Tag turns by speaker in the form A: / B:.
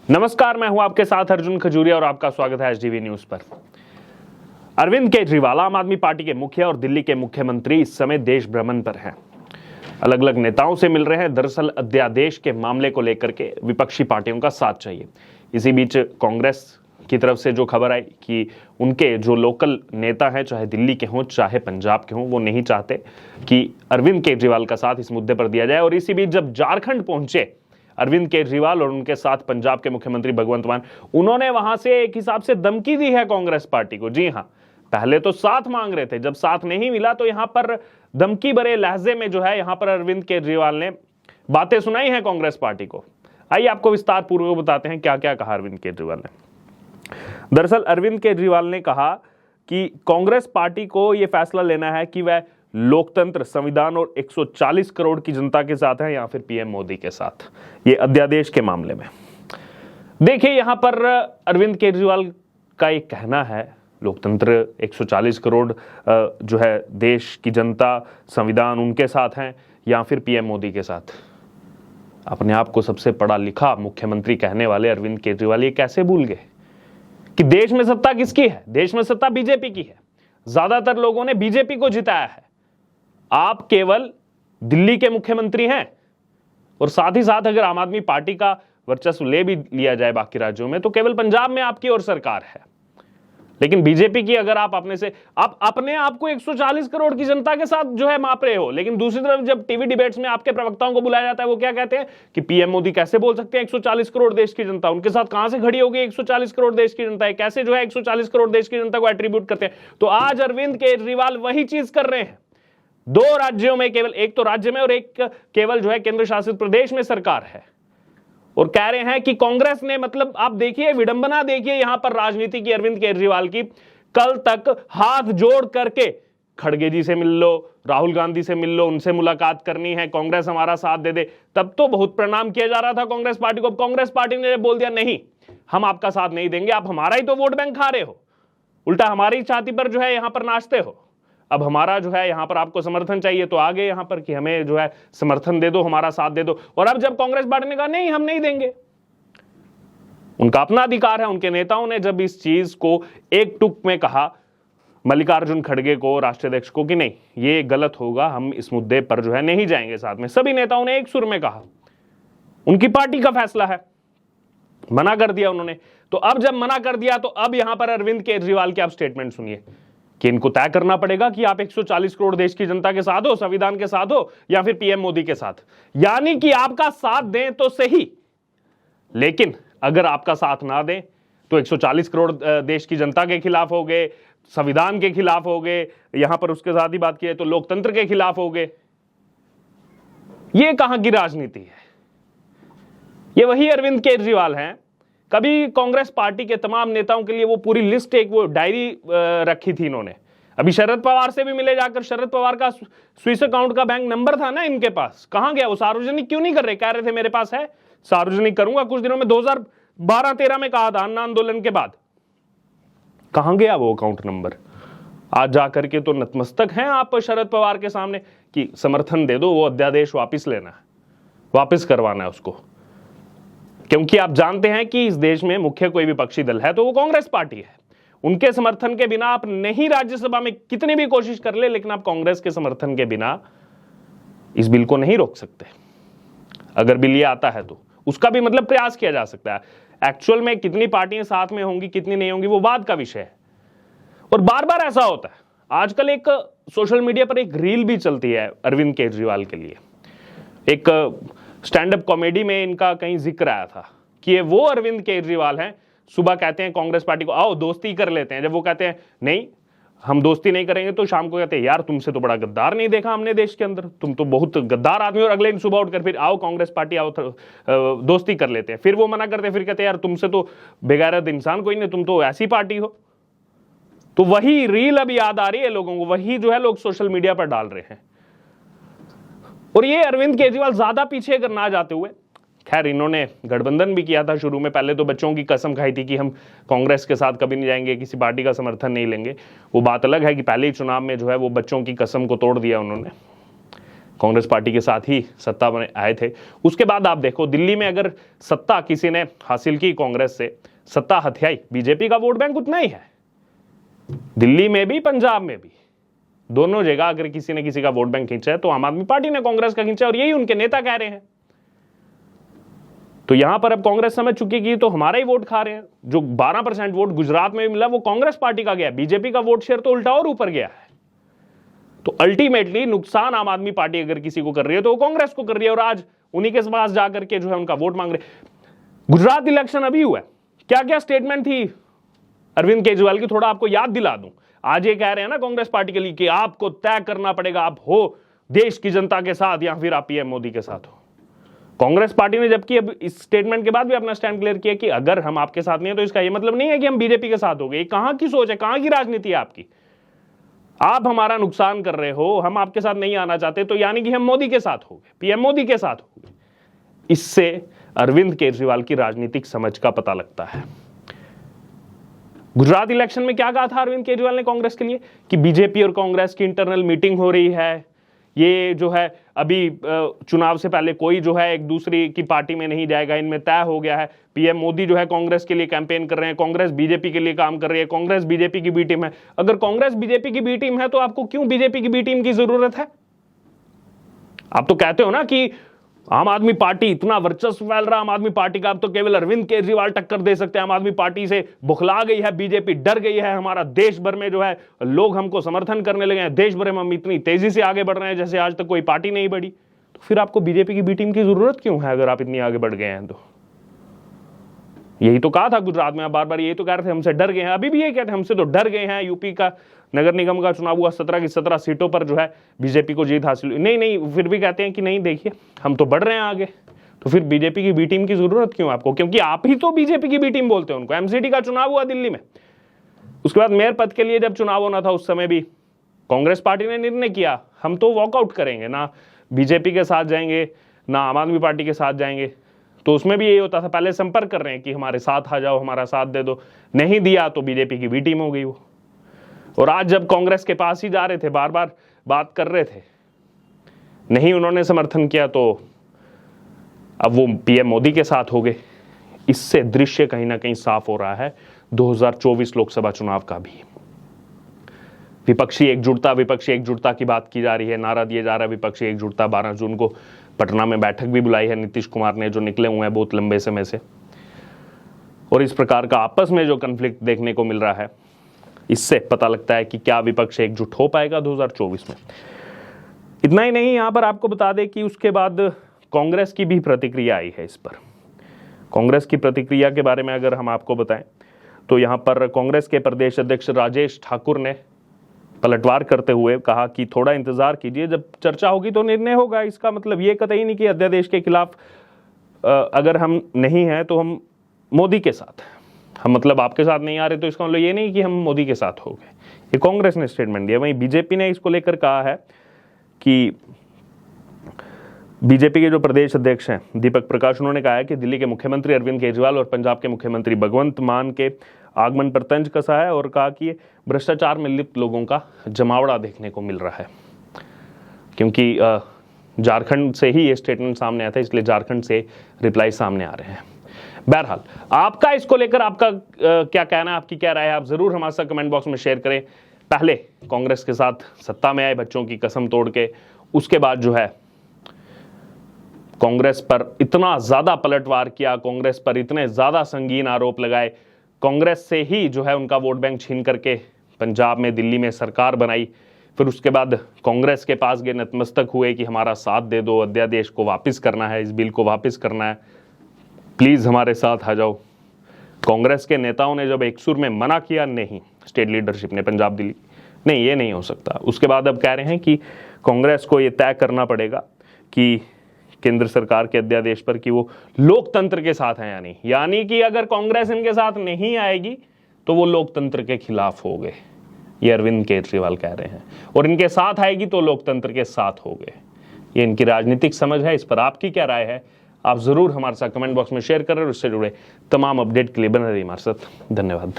A: नमस्कार, मैं हूं आपके साथ अर्जुन खजूरिया और आपका स्वागत है एचडीवी न्यूज पर। अरविंद केजरीवाल आम आदमी पार्टी के मुखिया और दिल्ली के मुख्यमंत्री इस समय देश भ्रमण पर हैं। अलग अलग नेताओं से मिल रहे हैं। दरअसल अध्यादेश के मामले को लेकर के विपक्षी पार्टियों का साथ चाहिए। इसी बीच कांग्रेस की तरफ से जो खबर आई कि उनके जो लोकल नेता हैं, चाहे दिल्ली के हों चाहे पंजाब के हों, वो नहीं चाहते कि अरविंद केजरीवाल का साथ इस मुद्दे पर दिया जाए। और इसी बीच जब झारखंड पहुंचे अरविंद केजरीवाल और उनके साथ पंजाब के मुख्यमंत्री भगवंत मान, उन्होंने वहां से एक हिसाब से धमकी दी है कांग्रेस पार्टी को। जी हां, पहले तो साथ मांग रहे थे, जब साथ नहीं मिला तो यहां पर धमकी भरे लहजे में जो है यहां पर अरविंद केजरीवाल ने बातें सुनाई हैं कांग्रेस पार्टी को। आइए आपको विस्तार पूर्वक बताते हैं क्या क्या कहा अरविंद केजरीवाल ने। दरअसल अरविंद केजरीवाल ने कहा कि कांग्रेस पार्टी को यह फैसला लेना है कि वह लोकतंत्र, संविधान और 140 करोड़ की जनता के साथ है या फिर पीएम मोदी के साथ, ये अध्यादेश के मामले में। देखिए, यहां पर अरविंद केजरीवाल का एक कहना है, लोकतंत्र 140 करोड़ जो है देश की जनता, संविधान उनके साथ हैं या फिर पीएम मोदी के साथ। अपने आप को सबसे पढ़ा लिखा मुख्यमंत्री कहने वाले अरविंद केजरीवाल ये कैसे भूल गए कि देश में सत्ता किसकी है? देश में सत्ता बीजेपी की है। ज्यादातर लोगों ने बीजेपी को जिताया है। आप केवल दिल्ली के मुख्यमंत्री हैं और साथ ही साथ अगर आम आदमी पार्टी का वर्चस्व ले भी लिया जाए बाकी राज्यों में तो केवल पंजाब में आपकी और सरकार है। लेकिन बीजेपी की अगर आप अपने आप को 140 करोड़ की जनता के साथ जो है माप रहे हो, लेकिन दूसरी तरफ जब टीवी डिबेट्स में आपके प्रवक्ताओं को बुलाया जाता है वो क्या कहते हैं कि पीएम मोदी कैसे बोल सकते हैं 140 करोड़ देश की जनता, उनके साथ कहां से खड़ी होगी 140 करोड़ देश की जनता है, कैसे जो है 140 करोड़ देश की जनता को एट्रीब्यूट करते हैं। तो आज अरविंद केजरीवाल वही चीज कर रहे हैं। दो राज्यों में, केवल एक तो राज्य में और एक केवल जो है केंद्र शासित प्रदेश में सरकार है, और कह रहे हैं कि कांग्रेस ने, मतलब आप देखिए विडंबना, देखिए यहां पर राजनीति की अरविंद केजरीवाल की। कल तक हाथ जोड़ करके खड़गे जी से मिल लो, राहुल गांधी से मिल लो, उनसे मुलाकात करनी है, कांग्रेस हमारा साथ दे दे, तब तो बहुत प्रणाम किया जा रहा था कांग्रेस पार्टी को। कांग्रेस पार्टी ने बोल दिया नहीं, हम आपका साथ नहीं देंगे, आप हमारा ही तो वोट बैंक खा रहे हो, उल्टा हमारी छाती पर जो है यहां पर नाचते हो। अब हमारा जो है यहां पर आपको समर्थन चाहिए तो आगे यहां पर कि हमें जो है समर्थन दे दो, हमारा साथ दे दो। और अब जब कांग्रेस पार्टी ने कहा नहीं हम नहीं देंगे, उनका अपना अधिकार है। उनके नेताओं ने जब इस चीज को एक टुक में कहा मल्लिकार्जुन खड़गे को, राष्ट्रीय अध्यक्ष को, कि नहीं ये गलत होगा, हम इस मुद्दे पर जो है नहीं जाएंगे साथ में, सभी नेताओं ने एक सुर में कहा, उनकी पार्टी का फैसला है, मना कर दिया उन्होंने। तो अब जब मना कर दिया तो अब यहां पर अरविंद केजरीवाल की आप स्टेटमेंट सुनिए कि इनको तय करना पड़ेगा कि आप 140 करोड़ देश की जनता के साथ हो, संविधान के साथ हो या फिर पीएम मोदी के साथ। यानी कि आपका साथ दें तो सही, लेकिन अगर आपका साथ ना दें तो 140 करोड़ देश की जनता के खिलाफ हो गए, संविधान के खिलाफ हो गए, यहां पर उसके साथ ही बात की है तो लोकतंत्र के खिलाफ हो गए। यह कहां की राजनीति है? ये वही अरविंद केजरीवाल हैं। कभी कांग्रेस पार्टी के तमाम नेताओं के लिए वो पूरी लिस्ट, एक वो डायरी रखी थी इन्होंने। अभी शरद पवार से भी मिले जाकर, शरद पवार का स्विस अकाउंट का बैंक नंबर था ना इनके पास, कहां गया वो? सार्वजनिक क्यों नहीं कर रहे? कह रहे थे मेरे पास है, सार्वजनिक करूंगा कुछ दिनों में, 2012-13 में कहा था अन्ना आंदोलन के बाद। कहां गया वो अकाउंट नंबर? आज जाकर के तो नतमस्तक हैं आप शरद पवार के सामने कि समर्थन दे दो, वो अध्यादेश वापिस लेना है, वापिस करवाना है उसको। क्योंकि आप जानते हैं कि इस देश में मुख्य कोई विपक्षी दल है तो वो कांग्रेस पार्टी है। उनके समर्थन के बिना आप नहीं राज्यसभा में कितनी भी कोशिश कर ले, लेकिन आप कांग्रेस के समर्थन के बिना इस बिल को नहीं रोक सकते। अगर बिल ये आता है तो उसका भी मतलब प्रयास किया जा सकता है। एक्चुअल में कितनी पार्टियां साथ में होंगी, कितनी नहीं होंगी, वो बाद का विषय है। और बार बार ऐसा होता है। आजकल एक सोशल मीडिया पर एक रील भी चलती है अरविंद केजरीवाल के लिए। एक स्टैंड अप कॉमेडी में इनका कहीं जिक्र आया था कि ये वो अरविंद केजरीवाल हैं, सुबह कहते हैं कांग्रेस पार्टी को आओ दोस्ती कर लेते हैं, जब वो कहते हैं नहीं हम दोस्ती नहीं करेंगे तो शाम को कहते हैं यार तुमसे तो बड़ा गद्दार नहीं देखा हमने देश के अंदर, तुम तो बहुत गद्दार आदमी। और अगले दिन सुबह उठकर फिर आओ कांग्रेस पार्टी, आओ दोस्ती कर लेते हैं, फिर वो मना करते हैं, फिर कहते हैं यार तुमसे तो बेगैरत इंसान कोई नहीं, तुम तो ऐसी पार्टी हो। तो वही रील अब याद आ रही है लोगों को, वही जो है लोग सोशल मीडिया पर डाल रहे हैं। और ये अरविंद केजरीवाल ज्यादा पीछे अगर ना जाते हुए, खैर इन्होंने गठबंधन भी किया था शुरू में, पहले तो बच्चों की कसम खाई थी कि हम कांग्रेस के साथ कभी नहीं जाएंगे, किसी पार्टी का समर्थन नहीं लेंगे। वो बात अलग है कि पहले ही चुनाव में जो है वो बच्चों की कसम को तोड़ दिया उन्होंने। कांग्रेस पार्टी के साथ ही सत्ता में आए थे। उसके बाद आप देखो दिल्ली में अगर सत्ता किसी ने हासिल की कांग्रेस से, सत्ता हथियाई, बीजेपी का वोट बैंक उतना ही है। दिल्ली में भी पंजाब में भी दोनों जगह अगर किसी ने किसी का वोट बैंक खींचा है तो आम आदमी पार्टी ने कांग्रेस का खींचा, और यही उनके नेता कह रहे हैं। तो यहां पर अब कांग्रेस समझ चुकी कि तो हमारा ही वोट खा रहे हैं। जो 12% वोट गुजरात में मिला वो कांग्रेस पार्टी का गया, बीजेपी का वोट शेयर तो उल्टा और ऊपर गया है। तो अल्टीमेटली नुकसान आम आदमी पार्टी अगर किसी को कर रही है तो वो कांग्रेस को कर रही है, और आज उन्हीं के पास जाकर के जो है उनका वोट मांग रहे। गुजरात इलेक्शन अभी हुआ है, क्या क्या स्टेटमेंट थी अरविंद केजरीवाल की, थोड़ा आपको याद दिला दूं। आज ये कह रहे हैं ना कांग्रेस पार्टी के लिए कि आपको तय करना पड़ेगा, आप हो देश की जनता के साथ या फिर आप पीएम मोदी के साथ हो। कांग्रेस पार्टी ने जबकि अब इस स्टेटमेंट के बाद भी अपना स्टैंड क्लियर किया कि अगर हम आपके साथ नहीं है तो इसका ये मतलब नहीं है कि हम बीजेपी के साथ हो गए। कहां की सोच है, कहां की राजनीति है आपकी? आप हमारा नुकसान कर रहे हो, हम आपके साथ नहीं आना चाहते, तो यानी कि हम मोदी के साथ हो गए, पीएम मोदी के साथ हो गए। इससे अरविंद केजरीवाल की राजनीतिक समझ का पता लगता है। गुजरात इलेक्शन में क्या कहा था अरविंद केजरीवाल ने कांग्रेस के लिए कि बीजेपी और कांग्रेस की इंटरनल मीटिंग हो रही है, ये जो है अभी चुनाव से पहले कोई जो है एक दूसरी की पार्टी में नहीं जाएगा, इनमें तय हो गया है। पीएम मोदी जो है कांग्रेस के लिए कैंपेन कर रहे हैं, कांग्रेस बीजेपी के लिए काम कर रही है, कांग्रेस बीजेपी की बी टीम है। अगर कांग्रेस बीजेपी की बी टीम है तो आपको क्यों बीजेपी की बी टीम की जरूरत है? आप तो कहते हो ना कि आम आदमी पार्टी इतना वर्चस्व फैल रहा, आम आदमी पार्टी का अब तो केवल अरविंद केजरीवाल टक्कर दे सकते हैं, आम आदमी पार्टी से बुखला गई है बीजेपी, डर गई है, हमारा देश भर में जो है लोग हमको समर्थन करने लगे हैं, देश भर में हम इतनी तेजी से आगे बढ़ रहे हैं जैसे आज तक कोई पार्टी नहीं बढ़ी। तो फिर आपको बीजेपी की बी टीम की जरूरत क्यों है अगर आप इतनी आगे बढ़ गए हैं? तो यही तो कहा था गुजरात में, आप बार बार यही तो कह रहे थे हमसे डर गए हैं, अभी भी यही कहते हैं हमसे तो डर गए हैं। यूपी का नगर निगम का चुनाव हुआ, 17 की 17 सीटों पर जो है बीजेपी को जीत हासिल हुई। नहीं, फिर भी कहते हैं कि नहीं देखिए हम तो बढ़ रहे हैं आगे। तो फिर बीजेपी की बी टीम की जरूरत क्यों आपको? क्योंकि आप ही तो बीजेपी की बी टीम बोलते हैं उनको। एमसीडी का चुनाव हुआ दिल्ली में, उसके बाद मेयर पद के लिए जब चुनाव होना था उस समय भी कांग्रेस पार्टी ने निर्णय किया हम तो वॉकआउट करेंगे, ना बीजेपी के साथ जाएंगे ना आम आदमी पार्टी के साथ जाएंगे। तो उसमें भी यही होता था, पहले संपर्क कर रहे हैं कि हमारे साथ आ जाओ, हमारा साथ दे दो, नहीं दिया तो बीजेपी की बी टीम हो गई वो। और आज जब कांग्रेस के पास ही जा रहे थे, बार बार बात कर रहे थे, नहीं उन्होंने समर्थन किया तो अब वो पीएम मोदी के साथ हो गए। इससे दृश्य कहीं ना कहीं साफ हो रहा है 2024 लोकसभा चुनाव का भी। विपक्षी एकजुटता की बात की जा रही है, नारा दिया जा रहा है विपक्षी एकजुटता। 12 जून को पटना में बैठक भी बुलाई है नीतीश कुमार ने, जो निकले हुए हैं बहुत लंबे समय से। और इस प्रकार का आपस में जो कन्फ्लिक्ट देखने को मिल रहा है, इससे पता लगता है कि क्या विपक्ष एकजुट हो पाएगा 2024 में। इतना ही नहीं, यहां पर आपको बता दें कि उसके बाद कांग्रेस की भी प्रतिक्रिया आई है इस पर। कांग्रेस की प्रतिक्रिया के बारे में अगर हम आपको बताएं तो यहां पर कांग्रेस के प्रदेश अध्यक्ष राजेश ठाकुर ने पलटवार करते हुए कहा कि थोड़ा इंतजार कीजिए, जब चर्चा होगी तो निर्णय होगा। इसका मतलब ये कतई नहीं कि अध्यादेश के खिलाफ अगर हम नहीं हैं तो हम मोदी के साथ हैं, हम मतलब आपके साथ नहीं आ रहे तो इसका मतलब ये नहीं कि हम मोदी के साथ हो गए। ये कांग्रेस ने स्टेटमेंट दिया। वहीं बीजेपी ने इसको लेकर कहा है कि बीजेपी के जो प्रदेश अध्यक्ष हैं दीपक प्रकाश, उन्होंने कहा है कि दिल्ली के मुख्यमंत्री अरविंद केजरीवाल और पंजाब के मुख्यमंत्री भगवंत मान के आगमन पर तंज कसा है, और कहा कि भ्रष्टाचार में लिप्त लोगों का जमावड़ा देखने को मिल रहा है। क्योंकि झारखंड से ही ये स्टेटमेंट सामने आया था, इसलिए झारखंड से रिप्लाई सामने आ रहे हैं। बहरहाल आपका इसको लेकर आपका क्या कहना है, आपकी क्या राय है, आप जरूर हमारे साथ कमेंट बॉक्स में शेयर करें। पहले कांग्रेस के साथ सत्ता में आए बच्चों की कसम तोड़ के, उसके बाद जो है कांग्रेस पर इतना ज्यादा पलटवार किया, कांग्रेस पर इतने ज्यादा संगीन आरोप लगाए, कांग्रेस से ही जो है उनका वोट बैंक छीन करके पंजाब में दिल्ली में सरकार बनाई। फिर उसके बाद कांग्रेस के पास गए, नतमस्तक हुए कि हमारा साथ दे दो, अध्यादेश को वापस करना है, इस बिल को वापस करना है, प्लीज हमारे साथ आ जाओ। कांग्रेस के नेताओं ने जब एक सुर में मना किया, नहीं, स्टेट लीडरशिप ने पंजाब दिल्ली, नहीं ये नहीं हो सकता। उसके बाद अब कह रहे हैं कि कांग्रेस को ये तय करना पड़ेगा कि केंद्र सरकार के अध्यादेश पर कि वो लोकतंत्र के साथ है, यानी कि अगर कांग्रेस इनके साथ नहीं आएगी तो वो लोकतंत्र के खिलाफ हो गए, ये अरविंद केजरीवाल कह रहे हैं, और इनके साथ आएगी तो लोकतंत्र के साथ हो गए। ये इनकी राजनीतिक समझ है। इस पर आपकी क्या राय है, आप जरूर हमारे साथ कमेंट बॉक्स में शेयर करें, और उससे जुड़े तमाम अपडेट के लिए बने रहिए हमारे साथ। धन्यवाद।